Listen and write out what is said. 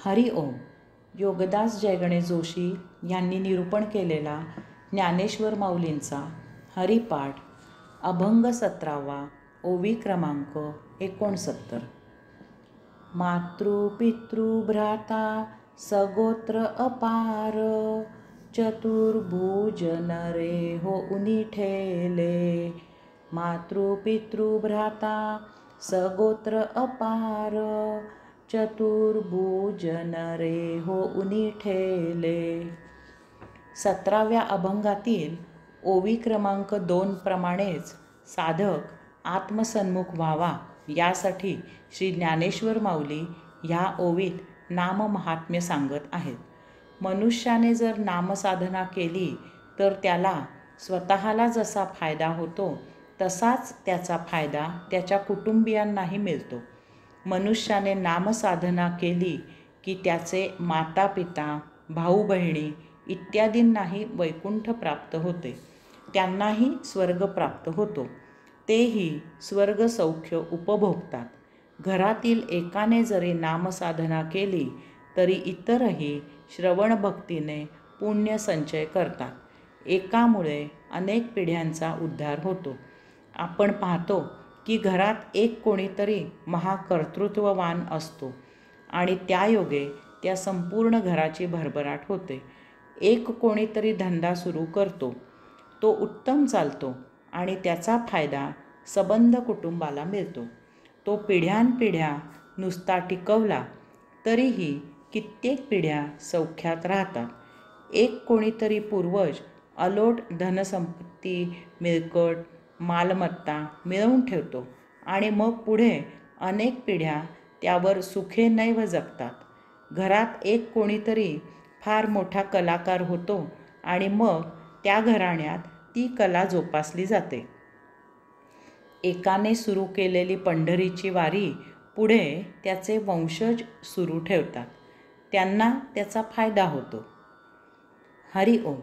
हरि ओम. योगदास जयगणेश जोशी यांनी निरूपण केलेला ज्ञानेश्वर माऊलींचा हरिपाठ अभंग 17वा, ओवी क्रमांक 69. मातृपितृभ्राता सगोत्र अपार, चतुर्भुज नरे हो उनी ठेले. मातृपितृभ्राता सगोत्र अपार, चतुर्भुज नरे हो उनी ठेले. 17व्या अभंगातील ओवी क्रमांक 2 प्रमाणेच साधक आत्मसन्मुख व्हावा यासाठी श्री ज्ञानेश्वर माऊली ह्या ओवीत नाममहात्म्य सांगत आहेत. मनुष्याने जर नामसाधना केली तर त्याला स्वतःला जसा फायदा होतो तसाच त्याचा फायदा त्याच्या कुटुंबियांनाही मिळतो. मनुष्याने नामसाधना केली की त्याचे माता पिता, भाऊ बहिणी इत्यादींनाही वैकुंठ प्राप्त होते, त्यांनाही स्वर्ग प्राप्त होतो. तेही स्वर्ग सौख्य उपभोगतात. घरातील एकाने जरी नामसाधना केली तरी इतरही श्रवणभक्तीने पुण्य संचय करतात. एकामुळे अनेक पिढ्यांचा उद्धार होतो. आपण पाहतो की घरात एक कोणीतरी महाकर्तृत्ववान असतो आणि त्यायोगे त्या संपूर्ण घराची भरभराट होते. एक कोणीतरी धंदा सुरू करतो, तो उत्तम चालतो आणि त्याचा फायदा सबंध कुटुंबाला मिळतो. तो पिढ्यानपिढ्या नुसता टिकवला तरीही कित्येक पिढ्या सौख्यात राहतात. एक कोणीतरी पूर्वज अलोट धनसंपत्ती, मिळकत, मालमत्ता मिळवून ठेवतो आणि मग पुढे अनेक पिढ्या त्यावर सुखेनैव जगतात. घरात एक कोणीतरी फार मोठा कलाकार होतो आणि मग त्या घराण्यात ती कला जोपासली जाते. एकाने सुरू केलेली पंढरीची वारी पुढे त्याचे वंशज सुरू ठेवतात, त्यांना त्याचा फायदा होतो. हरि ओम.